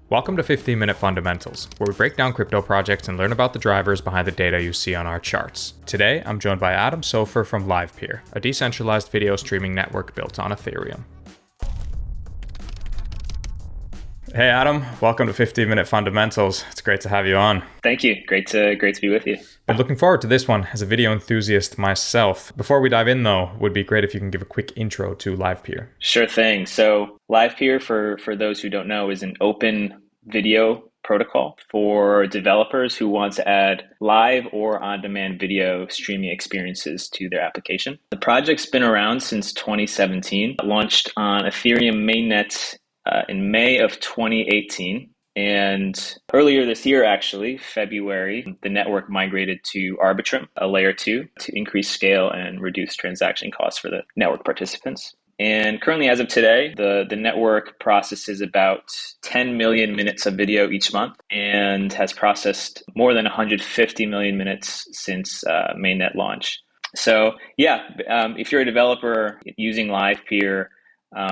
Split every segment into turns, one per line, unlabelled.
Welcome to 15-Minute Fundamentals, where we break down crypto projects and learn about the drivers behind the data you see on our charts. Today, I'm joined by Soffer from Livepeer, a decentralized video streaming network built on Ethereum. Hey Adam, welcome to 15-Minute Fundamentals. It's great to have you on.
Thank you. Great to be with you.
Been looking forward to this one as a video enthusiast myself. Before we dive in though, would be great if you can give a quick intro to Livepeer.
Sure thing. So Livepeer, for those who don't know, is an open video protocol for developers who want to add live or on-demand video streaming experiences to their application. The project's been around since 2017, launched on Ethereum mainnet in May of 2018. And earlier this year, actually, February, the network migrated to Arbitrum, a layer 2, to increase scale and reduce transaction costs for the network participants. And currently, as of today, the network processes about 10 million minutes of video each month and has processed more than 150 million minutes since mainnet launch. So if you're a developer using Livepeer,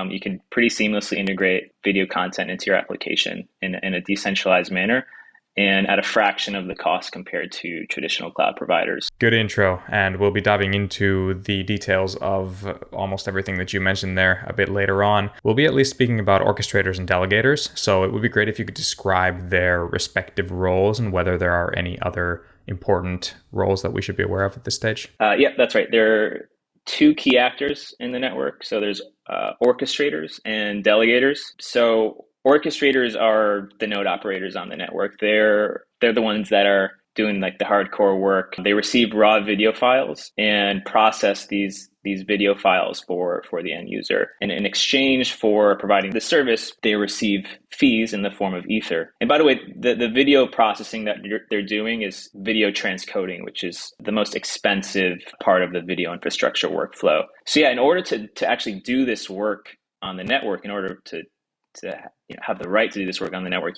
you can pretty seamlessly integrate video content into your application in a decentralized manner and at a fraction of the cost compared to traditional cloud providers.
Good intro, and we'll be diving into the details of almost everything that you mentioned there a bit later on. We'll be at least speaking about orchestrators and delegators, so it would be great if you could describe their respective roles and whether there are any other important roles that we should be aware of at this stage.
Yeah, that's right. There are two key actors in the network. So there's orchestrators and delegators. So orchestrators are the node operators on the network. They're the ones that are doing like the hardcore work. They receive raw video files and process these video files for the end user. And in exchange for providing the service, they receive fees in the form of Ether. And by the way, the video processing that they're doing is video transcoding, which is the most expensive part of the video infrastructure workflow. So in order to actually do this work on the network, in order to have the right to do this work on the network,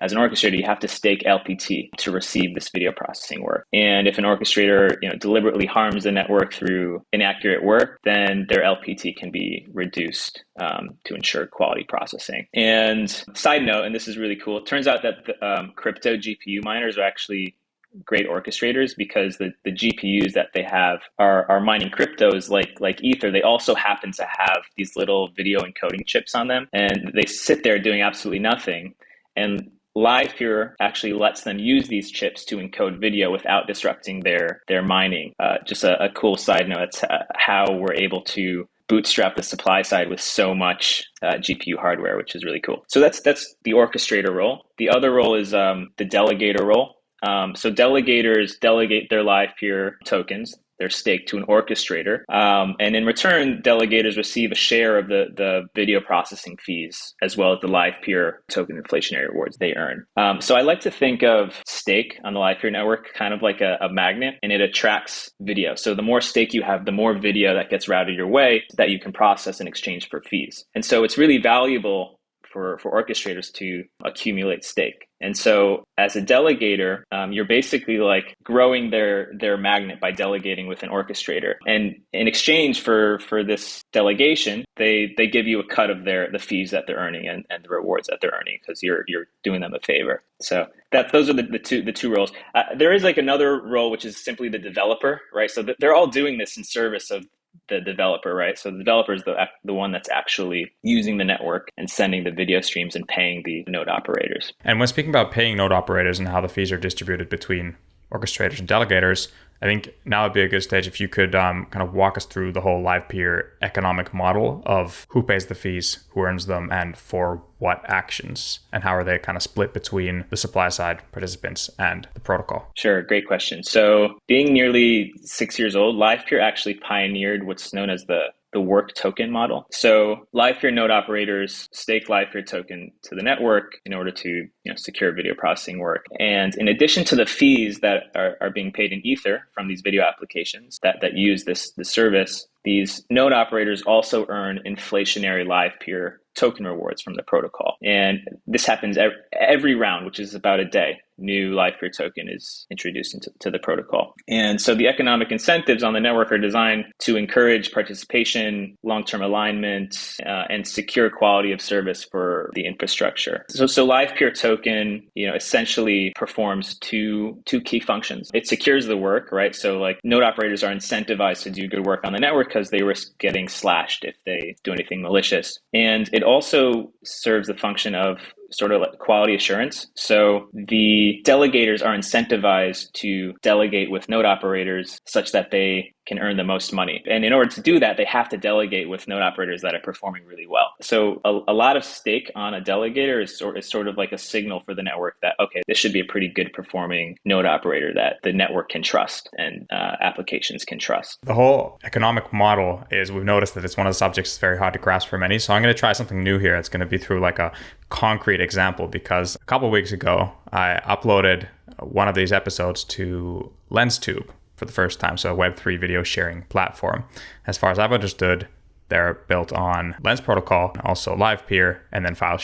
as an orchestrator, you have to stake LPT to receive this video processing work. And if an orchestrator deliberately harms the network through inaccurate work, then their LPT can be reduced to ensure quality processing. And side note, and this is really cool, it turns out that the crypto GPU miners are actually great orchestrators because the GPUs that they have are mining cryptos like Ether. They also happen to have these little video encoding chips on them, and they sit there doing absolutely nothing. And Livepeer actually lets them use these chips to encode video without disrupting their mining. Just a cool side note, it's how we're able to bootstrap the supply side with so much GPU hardware, which is really cool. So that's the orchestrator role. The other role is the delegator role. So delegators delegate their Livepeer tokens. They're staked to an orchestrator. And in return, delegators receive a share of the video processing fees, as well as the Livepeer token inflationary rewards they earn. So I like to think of stake on the Livepeer network kind of like a magnet, and it attracts video. So the more stake you have, the more video that gets routed your way that you can process in exchange for fees. And so it's really valuable for orchestrators to accumulate stake. And so as a delegator, you're basically like growing their magnet by delegating with an orchestrator. And in exchange for this delegation, they give you a cut of the fees that they're earning and the rewards that they're earning because you're doing them a favor. So those are the two roles. There is like another role, which is simply the developer, right? So they're all doing this in service of the developer, right? So the developer is the one that's actually using the network and sending the video streams and paying the node operators.
And when speaking about paying node operators and how the fees are distributed between orchestrators and delegators, I think now would be a good stage if you could kind of walk us through the whole Livepeer economic model of who pays the fees, who earns them, and for what actions, and how are they kind of split between the supply side participants and the protocol?
Sure, great question. So being nearly 6 years old, Livepeer actually pioneered what's known as the work token model. So Livepeer node operators stake Livepeer token to the network in order to secure video processing work. And in addition to the fees that are being paid in Ether from these video applications that use this service, these node operators also earn inflationary Livepeer token rewards from the protocol. And this happens every round, which is about a day. New Livepeer token is introduced into the protocol. And so the economic incentives on the network are designed to encourage participation, long-term alignment, and secure quality of service for the infrastructure. So Livepeer token, essentially performs two key functions. It secures the work, right? So like node operators are incentivized to do good work on the network because they risk getting slashed if they do anything malicious. And it also serves the function of sort of like quality assurance. So the delegators are incentivized to delegate with node operators such that they can earn the most money. And in order to do that, they have to delegate with node operators that are performing really well. So a lot of stake on a delegator is sort of like a signal for the network that, okay, this should be a pretty good performing node operator that the network can trust and applications can trust.
The whole economic model is, we've noticed that it's one of the subjects that's very hard to grasp for many. So I'm going to try something new here. It's going to be through like a concrete example, because a couple of weeks ago, I uploaded one of these episodes to LensTube for the first time, so a Web3 video sharing platform. As far as I've understood, they're built on Lens protocol, also Livepeer, and then file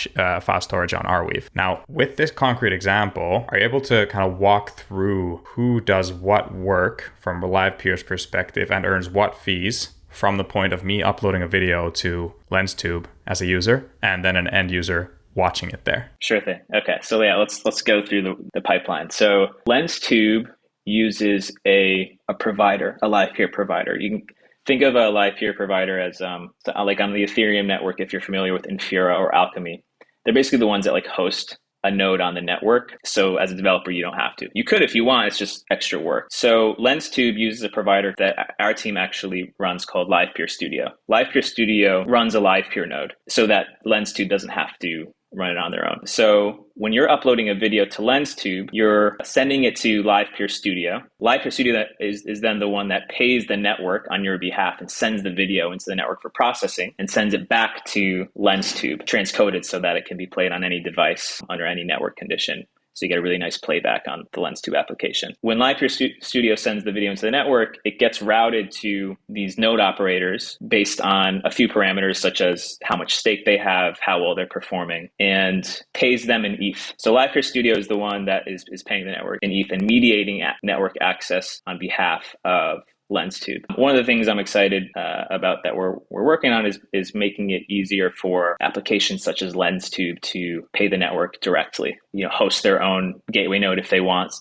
storage on Arweave. Now, with this concrete example, are you able to kind of walk through who does what work from Livepeer's perspective and earns what fees from the point of me uploading a video to LensTube as a user, and then an end user watching it there?
Sure thing. Okay, so yeah, let's go through the pipeline. So LensTube uses a provider, a Livepeer provider. You can think of a Livepeer provider as like on the Ethereum network, if you're familiar with Infura or Alchemy. They're basically the ones that like host a node on the network. So as a developer, you don't have to. You could if you want, it's just extra work. So LensTube uses a provider that our team actually runs called Livepeer Studio. Livepeer Studio runs a Livepeer node so that LensTube doesn't have to run it on their own. So when you're uploading a video to LensTube, you're sending it to Livepeer Studio. Livepeer Studio is then the one that pays the network on your behalf and sends the video into the network for processing and sends it back to LensTube, transcoded so that it can be played on any device under any network condition. So you get a really nice playback on the LensTube application. When Livepeer Studio sends the video into the network, it gets routed to these node operators based on a few parameters, such as how much stake they have, how well they're performing, and pays them in ETH. So Livepeer Studio is the one that is paying the network in ETH and mediating network access on behalf of LensTube. One of the things I'm excited about that we're working on is making it easier for applications such as LensTube to pay the network directly. Host their own gateway node if they want,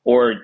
or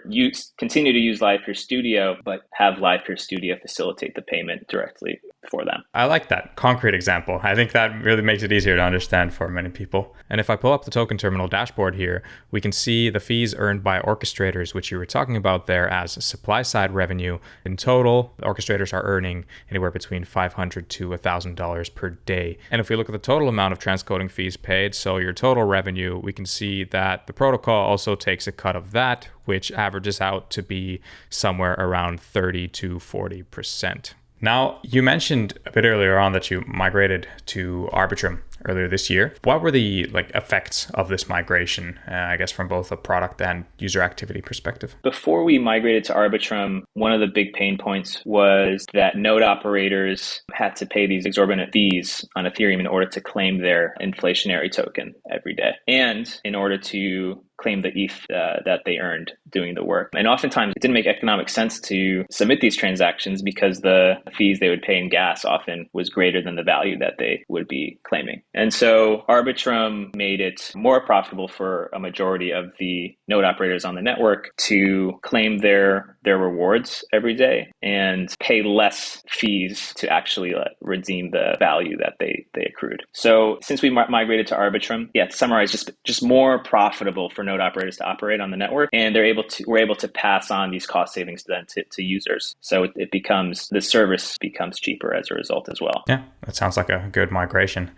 continue to use Livepeer Studio, but have Livepeer Studio facilitate the payment directly for them.
I like that concrete example. I think that really makes it easier to understand for many people. And if I pull up the token terminal dashboard here, we can see the fees earned by orchestrators, which you were talking about there as supply side revenue. In total, the orchestrators are earning anywhere between $500 to $1,000 per day. And if we look at the total amount of transcoding fees paid, so your total revenue, we can see that the protocol also takes a cut of that, which averages out to be somewhere around 30 to 40%. Now, you mentioned a bit earlier on that you migrated to Arbitrum earlier this year. What were the effects of this migration, I guess, from both a product and user activity perspective?
Before we migrated to Arbitrum, one of the big pain points was that node operators had to pay these exorbitant fees on Ethereum in order to claim their inflationary token every day, and in order to claim the ETH that they earned doing the work. And oftentimes it didn't make economic sense to submit these transactions because the fees they would pay in gas often was greater than the value that they would be claiming. And so Arbitrum made it more profitable for a majority of the node operators on the network to claim their rewards every day and pay less fees to actually redeem the value that they accrued. So since we migrated to Arbitrum, to summarize, just more profitable for node operators to operate on the network, and we're able to pass on these cost savings then to users. So the service becomes cheaper as a result as well.
Yeah, that sounds like a good migration,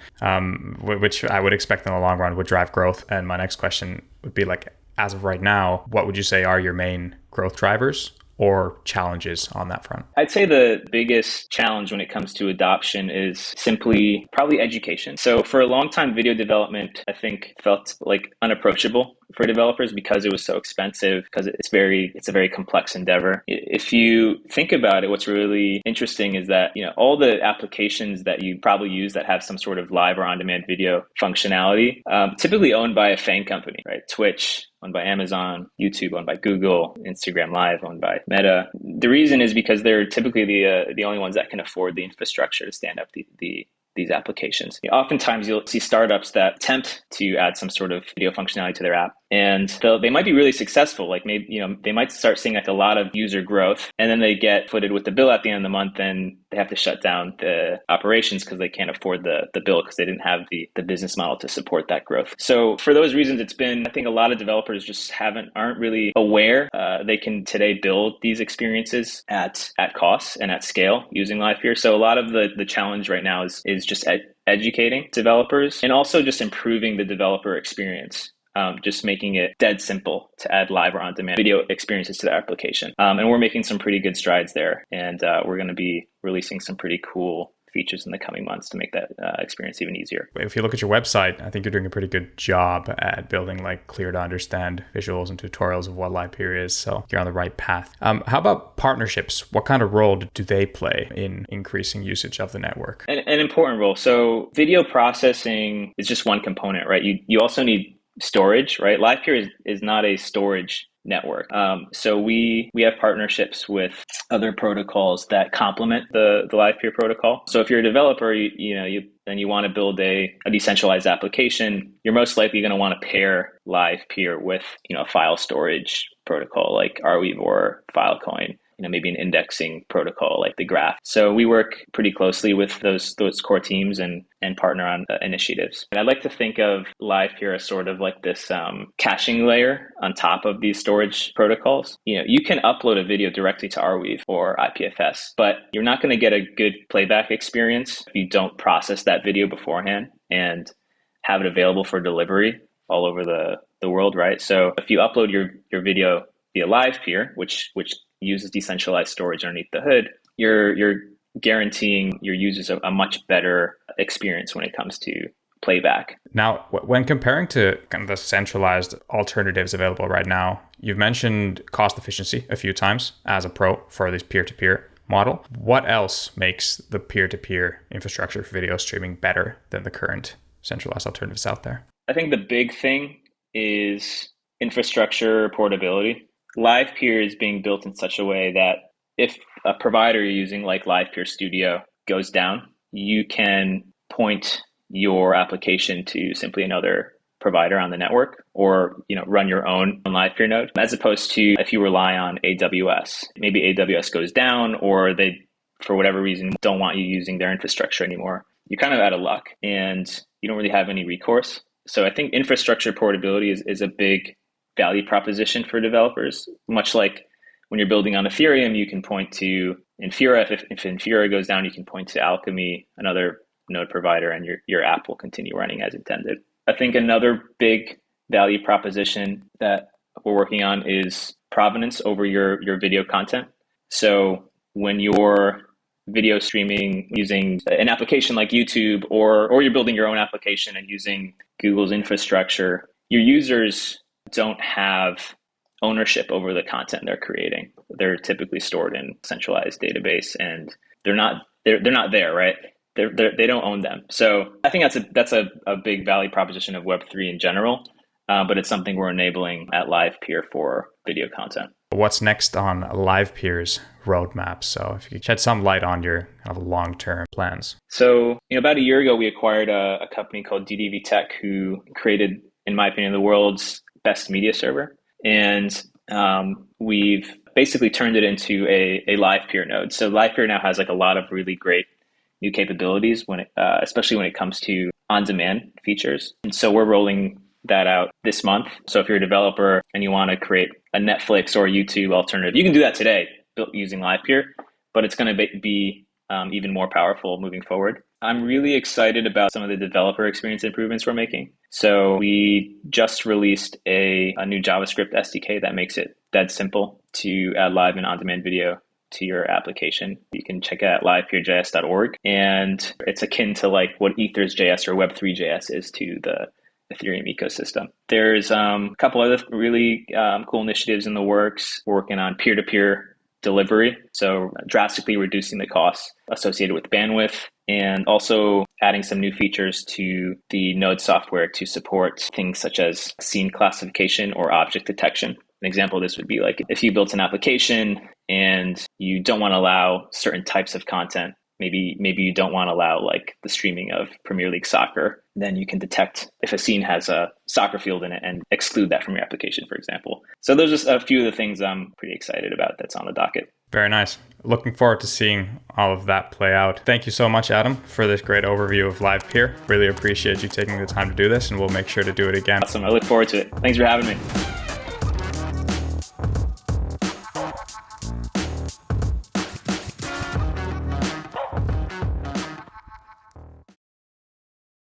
which I would expect in the long run would drive growth. And my next question would be as of right now, what would you say are your main growth drivers or challenges on that front?
I'd say the biggest challenge when it comes to adoption is simply probably education. So for a long time, video development, I think, felt like unapproachable for developers because it was so expensive, because it's a very complex endeavor. If you think about it, what's really interesting is that, all the applications that you probably use that have some sort of live or on-demand video functionality, typically owned by a FANG company, right? Twitch, owned by Amazon, YouTube, owned by Google, Instagram Live, owned by Meta. The reason is because they're typically the only ones that can afford the infrastructure to stand up these applications. Oftentimes you'll see startups that attempt to add some sort of video functionality to their app, and they might be really successful. Like maybe, they might start seeing like a lot of user growth, and then they get footed with the bill at the end of the month, and they have to shut down the operations because they can't afford the bill because they didn't have the business model to support that growth. So for those reasons, I think a lot of developers just aren't really aware they can today build these experiences at cost and at scale using Livepeer. So a lot of the challenge right now is just educating developers and also just improving the developer experience. Just making it dead simple to add live or on-demand video experiences to the application. And we're making some pretty good strides there. And we're going to be releasing some pretty cool features in the coming months to make that experience even easier.
If you look at your website, I think you're doing a pretty good job at building like clear to understand visuals and tutorials of what Livepeer is. So you're on the right path. How about partnerships? What kind of role do they play in increasing usage of the network?
An important role. So video processing is just one component, right? You also need storage, right? Livepeer is not a storage network. So we have partnerships with other protocols that complement the Livepeer protocol. So if you're a developer, you want to build a decentralized application, you're most likely going to want to pair Livepeer with a file storage protocol like Arweave or Filecoin. Maybe an indexing protocol like the Graph. So we work pretty closely with those core teams and partner on initiatives. And I'd like to think of Livepeer as sort of like this caching layer on top of these storage protocols. You can upload a video directly to Arweave or IPFS, but you're not going to get a good playback experience if you don't process that video beforehand and have it available for delivery all over the world, right? So if you upload your video via Livepeer, which uses decentralized storage underneath the hood, you're guaranteeing your users a much better experience when it comes to playback.
Now, when comparing to kind of the centralized alternatives available right now, you've mentioned cost efficiency a few times as a pro for this peer-to-peer model. What else makes the peer-to-peer infrastructure for video streaming better than the current centralized alternatives out there?
I think the big thing is infrastructure portability. Livepeer is being built in such a way that if a provider you're using like Livepeer Studio goes down, you can point your application to simply another provider on the network or run your own Livepeer node, as opposed to if you rely on AWS. Maybe AWS goes down or they, for whatever reason, don't want you using their infrastructure anymore. You're kind of out of luck and you don't really have any recourse. So I think infrastructure portability is a big value proposition for developers. Much like when you're building on Ethereum, you can point to Infura. If Infura goes down, you can point to Alchemy, another node provider, and your app will continue running as intended. I think another big value proposition that we're working on is provenance over your video content. So when you're video streaming using an application like YouTube or you're building your own application and using Google's infrastructure, your users don't have ownership over the content they're creating. They're typically stored in a centralized database, and they're not there, right? They don't own them. So I think that's a big value proposition of Web3 in general, but it's something we're enabling at Livepeer for video content.
What's next on Livepeer's roadmap? So if you could shed some light on your kind of long-term plans.
So about a year ago, we acquired a company called DDV Tech, who created, in my opinion, the world's best media server. And we've basically turned it into a Livepeer node. So Livepeer now has like a lot of really great new capabilities especially when it comes to on-demand features. And so we're rolling that out this month. So if you're a developer and you want to create a Netflix or YouTube alternative, you can do that today built using Livepeer, but it's going to be even more powerful moving forward. I'm really excited about some of the developer experience improvements we're making. So we just released a new JavaScript SDK that makes it dead simple to add live and on-demand video to your application. You can check out livepeerjs.org, and it's akin to like what Ethers.js or Web3.js is to the Ethereum ecosystem. There's a couple other really cool initiatives in the works. We're working on peer-to-peer delivery, so drastically reducing the costs associated with bandwidth, and also adding some new features to the Node software to support things such as scene classification or object detection. An example of this would be like if you built an application and you don't want to allow certain types of content, maybe you don't want to allow like the streaming of Premier League soccer, then you can detect if a scene has a soccer field in it and exclude that from your application, for example. So those are just a few of the things I'm pretty excited about that's on the docket.
Very nice. Looking forward to seeing all of that play out. Thank you so much, Adam, for this great overview of Livepeer. Really appreciate you taking the time to do this, and we'll make sure to do it again.
Awesome. I look forward to it. Thanks for having me.